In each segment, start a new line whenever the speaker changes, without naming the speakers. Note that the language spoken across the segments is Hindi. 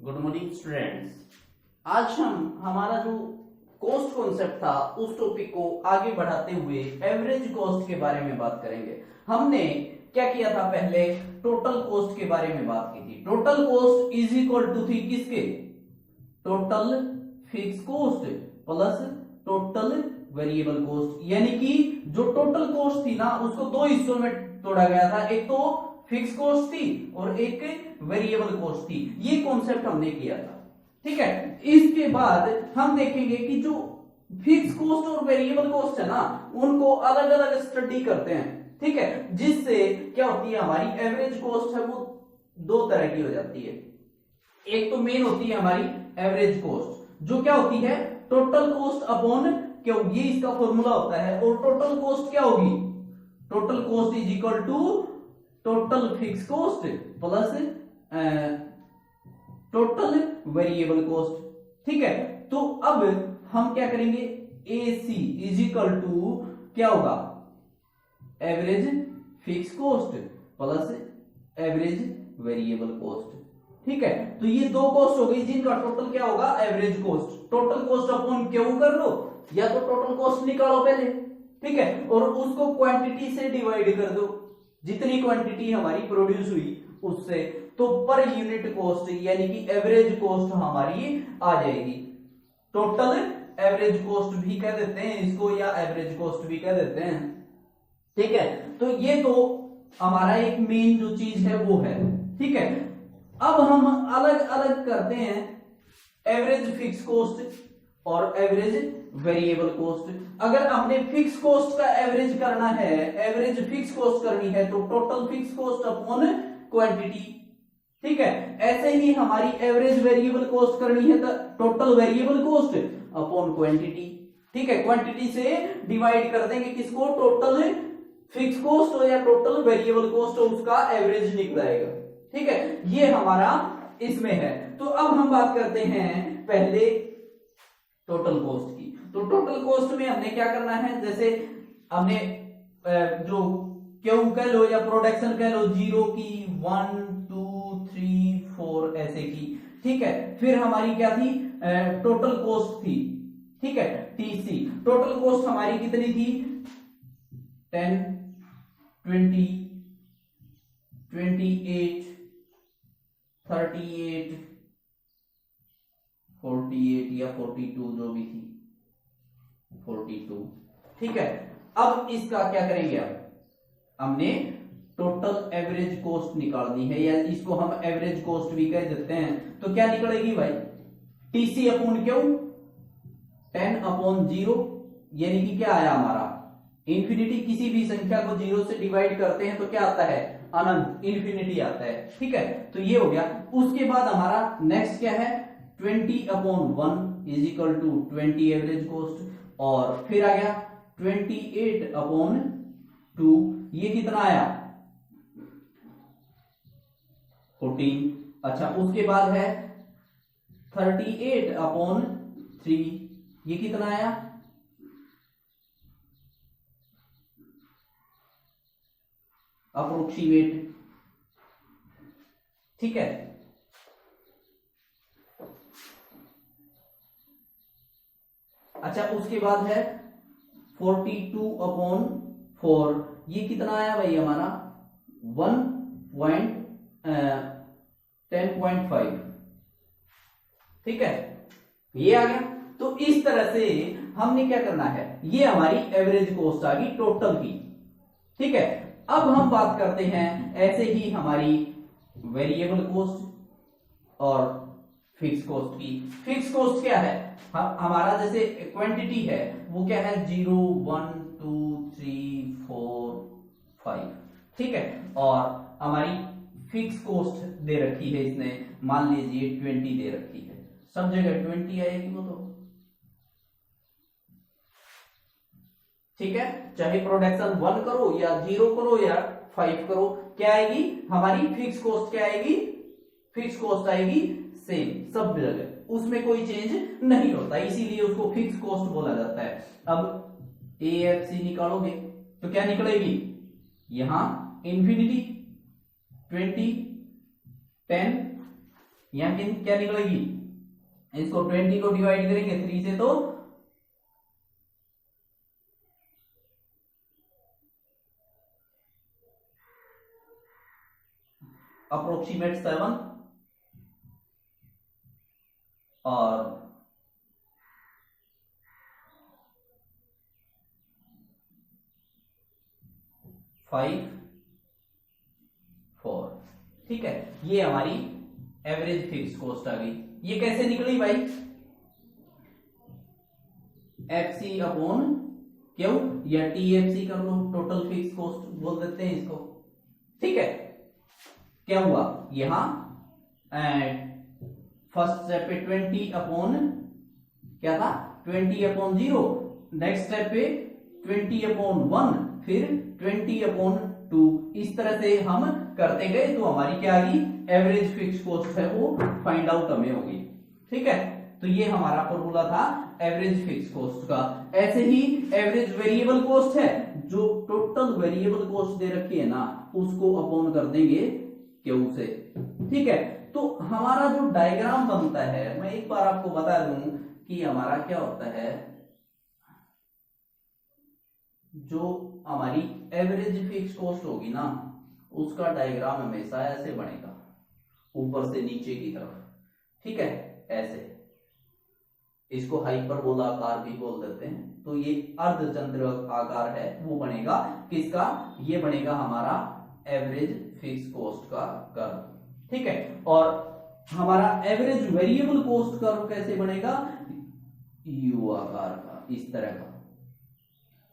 Good morning students. आज हम हमारा जो कॉस्ट कॉन्सेप्ट था उस टॉपिक को आगे बढ़ाते हुए एवरेज कॉस्ट के बारे में बात करेंगे। हमने क्या किया था, पहले टोटल कॉस्ट के बारे में बात की थी। Total cost is equal to थी किसके, total fix cost plus total variable cost. यानी कि जो टोटल कॉस्ट थी ना उसको दो हिस्सों में तोड़ा गया था, एक तो फिक्स कॉस्ट थी और एक वेरिएबल कॉस्ट थी। ये कॉन्सेप्ट हमने किया था, ठीक है। इसके बाद हम देखेंगे कि जो फिक्स कॉस्ट और वेरिएबल कॉस्ट है ना उनको अलग अलग स्टडी करते हैं, ठीक है। जिससे क्या होती है, हमारी एवरेज कॉस्ट है वो दो तरह की हो जाती है। एक तो मेन होती है हमारी एवरेज कॉस्ट, जो क्या होती है टोटल कॉस्ट अपॉन क्यों, ये इसका फॉर्मूला होता है। और टोटल कॉस्ट क्या होगी, total cost is equal to total fix cost plus total variable cost, ठीक है। तो अब हम क्या करेंगे, AC इज इक्वल टू क्या होगा, average fix cost plus average variable cost, ठीक है। तो ये दो कॉस्ट हो गई जिनका टोटल क्या होगा, average cost. Total cost upon क्यों कर लो, या तो टोटल कॉस्ट निकालो पहले, ठीक है, और उसको क्वांटिटी से डिवाइड कर दो, जितनी क्वांटिटी हमारी प्रोड्यूस हुई उससे, तो पर यूनिट कॉस्ट यानी कि एवरेज कॉस्ट हमारी आ जाएगी। टोटल एवरेज कॉस्ट भी कह देते हैं इसको, या एवरेज कॉस्ट भी कह देते हैं, ठीक है। तो ये तो हमारा एक मेन जो चीज है वो है, ठीक है। अब हम अलग अलग करते हैं एवरेज फिक्स कॉस्ट और एवरेज वेरिएबल कॉस्ट। अगर हमने फिक्स कॉस्ट का एवरेज करना है, एवरेज फिक्स कॉस्ट करनी है, तो total fix cost upon quantity, ठीक है। ऐसे ही हमारी एवरेज वेरिएबल कॉस्ट करनी है तो total variable cost upon quantity, ठीक है। क्वांटिटी से डिवाइड कर देंगे किसको, टोटल फिक्स कॉस्ट हो या टोटल वेरिएबल कॉस्ट हो, उसका एवरेज निकल आएगा, ठीक है। ये हमारा इसमें है। तो अब हम बात करते हैं पहले टोटल कॉस्ट की। तो टोटल कॉस्ट में हमने क्या करना है, जैसे हमने जो क्यों कह लो या प्रोडक्शन कह लो, 0 की 1 2 3 4 ऐसे की, ठीक है। फिर हमारी क्या थी, टोटल कॉस्ट थी, ठीक है, TC। टोटल कॉस्ट हमारी कितनी थी, 10 20 28 38 48 या 42 जो भी थी, 42, ठीक है। अब इसका क्या करेंगे, अब हमने टोटल एवरेज कॉस्ट निकालनी है, या इसको हम एवरेज कॉस्ट भी कह देते हैं। तो क्या निकलेगी भाई, TC अपॉन क्यों, 10 अपॉन 0, यानी कि क्या आया हमारा इंफिनिटी। किसी भी संख्या को 0 से डिवाइड करते हैं तो क्या आता है, अनंत, इंफिनिटी आता है, ठीक है। तो ये हो गया। उसके बाद हमारा नेक्स्ट क्या है, 20 upon 1 is equal to 20 average cost, और फिर आ गया 28 अपॉन 2, ये कितना आया 14। अच्छा, उसके बाद है 38 अपॉन 3, ये कितना आया अप्रोक्सीमेट, ठीक है। अच्छा, उसके बाद है 42 अपॉन 4, ये कितना आया भाई हमारा 10.5, ठीक है, ये आ गया। तो इस तरह से हमने क्या करना है, ये हमारी एवरेज कॉस्ट आ गई टोटल की, ठीक है। अब हम बात करते हैं ऐसे ही हमारी वेरिएबल कॉस्ट और फिक्स कॉस्ट की। फिक्स कॉस्ट क्या है, हमारा जैसे क्वांटिटी है वो क्या है, 0 1 2 3 4 5, ठीक है। और हमारी फिक्स कॉस्ट दे रखी है इसने, मान लीजिए 20 दे रखी है, सब जगह 20 आएगी वो तो, ठीक है। चाहे प्रोडक्शन 1 करो या 0 करो या 5 करो, क्या आएगी हमारी फिक्स कॉस्ट, क्या आएगी, फिक्स कॉस्ट आएगी सेम सब जगह, उसमें कोई चेंज नहीं होता, इसीलिए उसको फिक्स कॉस्ट बोला जाता है। अब AFC निकालोगे तो क्या निकलेगी, यहां इंफिनिटी 20 10, यहाँ क्या निकलेगी, इसको 20 को डिवाइड करेंगे 3 से तो अप्रोक्सीमेट 7 और 5 4। ठीक है, ये हमारी एवरेज फिक्स कॉस्ट आ गई। ये कैसे निकली भाई, एफ सी अपॉन क्यू या टी एफ सी कर लो, टोटल फिक्स कॉस्ट बोल देते हैं इसको। ठीक है, क्या हुआ यहां फर्स्ट स्टेप पे 20 अपॉन क्या था 20 अपॉन 0, नेक्स्ट स्टेप पे 20 अपॉन 1, फिर 20 अपॉन 2। इस तरह से हम करते गए तो हमारी क्या आ गई, एवरेज फिक्स कॉस्ट है वो फाइंड आउट हमें होगी। ठीक है, तो ये हमारा फॉर्मूला था एवरेज फिक्स कॉस्ट का। ऐसे ही एवरेज वेरिएबल कॉस्ट है, जो टोटल वेरिएबल कॉस्ट दे रखी है ना उसको अपॉन कर देंगे क्यू से। ठीक है, तो हमारा जो डायग्राम बनता है, मैं एक बार आपको बता दूं कि हमारा क्या होता है, जो हमारी एवरेज फिक्स कॉस्ट होगी ना उसका डायग्राम हमेशा ऐसे बनेगा, ऊपर से नीचे की तरफ। ठीक है, ऐसे, इसको हाइपरबोला आकार भी बोल देते हैं। तो ये अर्धचंद्र आकार है वो बनेगा किसका, ये बनेगा हमारा एवरेज फिक्स कॉस्ट का कर्व। ठीक है, और हमारा एवरेज वेरिएबल कॉस्ट कर्व कैसे बनेगा, यू आकार का, इस तरह का।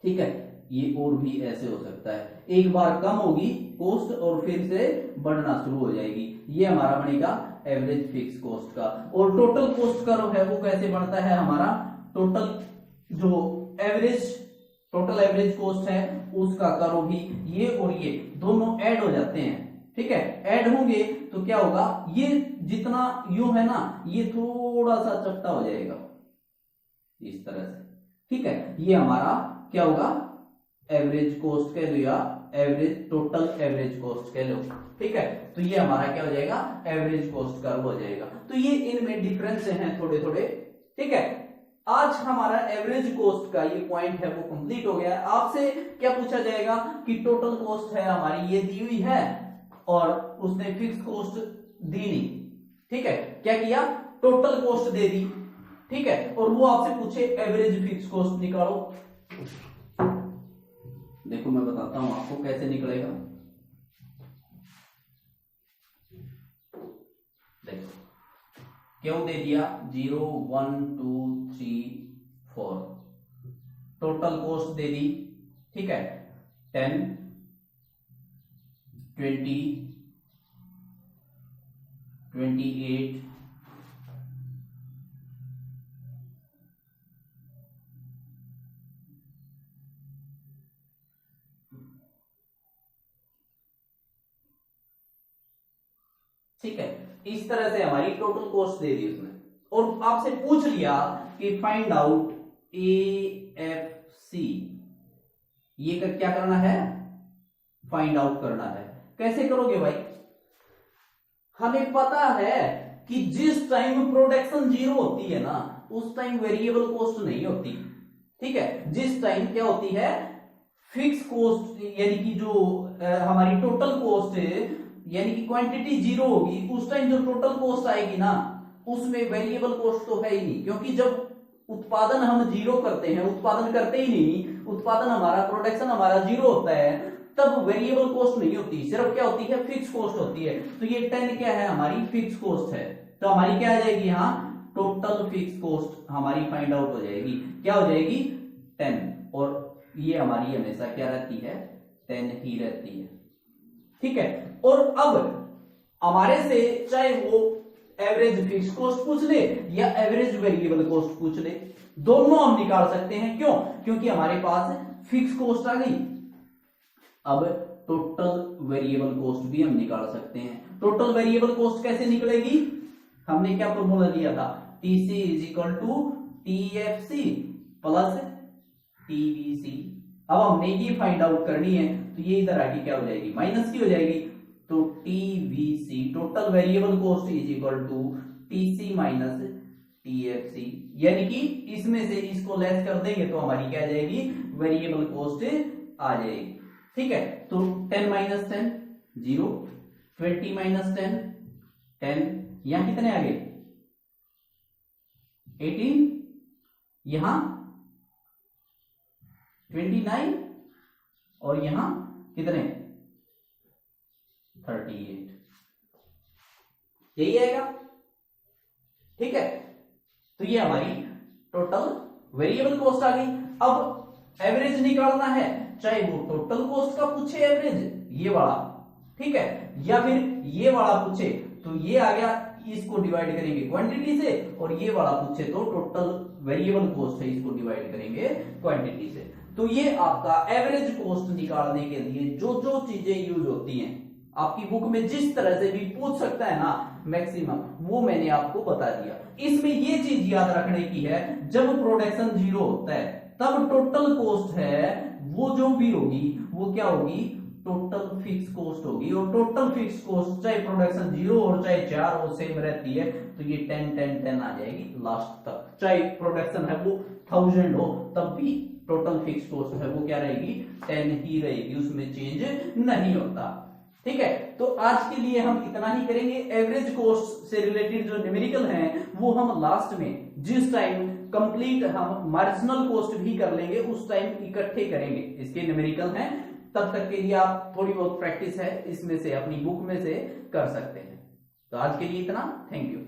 ठीक है, ये और भी ऐसे हो सकता है, एक बार कम होगी कॉस्ट और फिर से बढ़ना शुरू हो जाएगी। ये हमारा बनेगा एवरेज फिक्स कॉस्ट का। और टोटल कॉस्ट कर्व है वो कैसे बढ़ता है, हमारा टोटल जो टोटल एवरेज कॉस्ट है उसका कर्व भी ये और ये दोनों ऐड हो जाते हैं। ठीक है, ऐड होंगे तो क्या होगा, ये जितना यू है ना ये थोड़ा सा चपटा हो जाएगा इस तरह से। ठीक है, ये हमारा क्या होगा, एवरेज कॉस्ट कह लो या एवरेज टोटल एवरेज कॉस्ट कह लो। ठीक है, तो ये हमारा क्या हो जाएगा, एवरेज कॉस्ट कर्व हो जाएगा। तो ये इनमें डिफरेंस हैं थोड़े थोड़े। ठीक है, आज हमारा एवरेज कॉस्ट का ये पॉइंट है वो कंप्लीट हो गया है। आपसे क्या पूछा जाएगा कि टोटल कॉस्ट है हमारी ये दी हुई है और उसने फिक्स कॉस्ट दी नहीं। ठीक है, क्या किया, टोटल कॉस्ट दे दी। ठीक है, और वो आपसे पूछे एवरेज फिक्स कॉस्ट निकालो। देखो मैं बताता हूं आपको कैसे निकलेगा। देखो क्यों दे दिया, 0 1 2 3 4, टोटल कॉस्ट दे दी। ठीक है, 10 20 28 ठीक है, इस तरह से हमारी टोटल कॉस्ट दे दी उसने, और आपसे पूछ लिया कि फाइंड आउट AFC, ये क्या करना है, फाइंड आउट करना है। कैसे करोगे भाई, हमें पता है कि जिस टाइम प्रोडक्शन 0 होती है ना उस टाइम वेरिएबल कॉस्ट नहीं होती। ठीक है, जिस टाइम क्या होती है, फिक्स कॉस्ट यानी कि जो हमारी टोटल कॉस्ट है यानी कि क्वांटिटी 0 होगी, उस टाइम जो टोटल कॉस्ट आएगी ना उसमें वेरिएबल कॉस्ट तो है ही नहीं, क्योंकि जब उत्पादन हम 0 करते हैं, उत्पादन करते ही नहीं, उत्पादन हमारा प्रोडक्शन हमारा 0 होता है, तब वेरिएबल कॉस्ट नहीं होती, सिर्फ क्या होती है, फिक्स कॉस्ट होती है। तो ये 10 क्या है, हमारी फिक्स कॉस्ट है। तो हमारी क्या आ जाएगी, यहाँ टोटल फिक्स कॉस्ट हमारी फाइंड आउट हो जाएगी। क्या हो जाएगी, 10, और ये हमारी हमेशा क्या रहती है, 10 ही रहती है। ठीक है, और अब हमारे से चाहे वो एवरेज फिक्स कॉस्ट पूछ ले या एवरेज वेरिएबल कॉस्ट पूछ ले, दोनों हम निकाल सकते हैं। क्यों, क्योंकि हमारे पास फिक्स कॉस्ट आ गई। अब टोटल वेरिएबल कॉस्ट भी हम निकाल सकते हैं। टोटल वेरिएबल कॉस्ट कैसे निकलेगी, हमने क्या फॉर्मूला लिया था, TC = TFC प्लस TVC। अब हमने ये फाइंड आउट करनी है, तो ये इधर आके क्या हो जाएगी, माइनस की हो जाएगी। तो TVC total variable cost is equal to TC minus TFC, यानी कि इसमें से इसको लेस कर देंगे तो हमारी क्या आ जाएगी, वेरिएबल कॉस्ट आ जाएगी। ठीक है, तो 10 माइनस 10 0, 20 माइनस 10 10, यहां कितने आ गए 18, यहां 29 और यहां कितने 38, यही आएगा। ठीक है, तो ये हमारी टोटल वेरिएबल कॉस्ट आ गई। अब एवरेज निकालना है, चाहे वो टोटल कॉस्ट का पूछे एवरेज ये वाला, ठीक है, या फिर ये वाला पूछे तो ये आ गया, इसको डिवाइड करेंगे क्वांटिटी से, और ये वाला पूछे तो टोटल वेरिएबल कॉस्ट है, इसको डिवाइड करेंगे क्वांटिटी से। तो ये आपका एवरेज कॉस्ट निकालने के लिए जो जो चीजें यूज होती हैं, आपकी बुक में जिस तरह से भी पूछ सकता है ना मैक्सिमम, वो मैंने आपको बता दिया। इसमें ये चीज याद रखने की है, जब प्रोडक्शन 0 होता है तब टोटल कॉस्ट है वो जो भी होगी वो क्या होगी, टोटल फिक्स कॉस्ट होगी। और टोटल फिक्स कॉस्ट चाहे प्रोडक्शन 0 और चाहे 4 हो सेम रहती है, तो ये 10 10 10 आ जाएगी लास्ट तक। चाहे प्रोडक्शन है वो 1000 हो तब भी टोटल फिक्स कॉस्ट है वो क्या रहेगी 10 ही रहेगी, उसमें चेंज नहीं होता। ठीक है, तो आज के लिए हम इतना ही करेंगे। एवरेज कॉस्ट से रिलेटेड जो न्यूमेरिकल हैं वो हम लास्ट में, जिस टाइम कंप्लीट हम मार्जिनल कॉस्ट भी कर लेंगे उस टाइम इकट्ठे करेंगे। इसके न्यूमेरिकल हैं, तब तक के लिए आप थोड़ी बहुत प्रैक्टिस है इसमें से अपनी बुक में से कर सकते हैं। तो आज के लिए इतना, थैंक यू।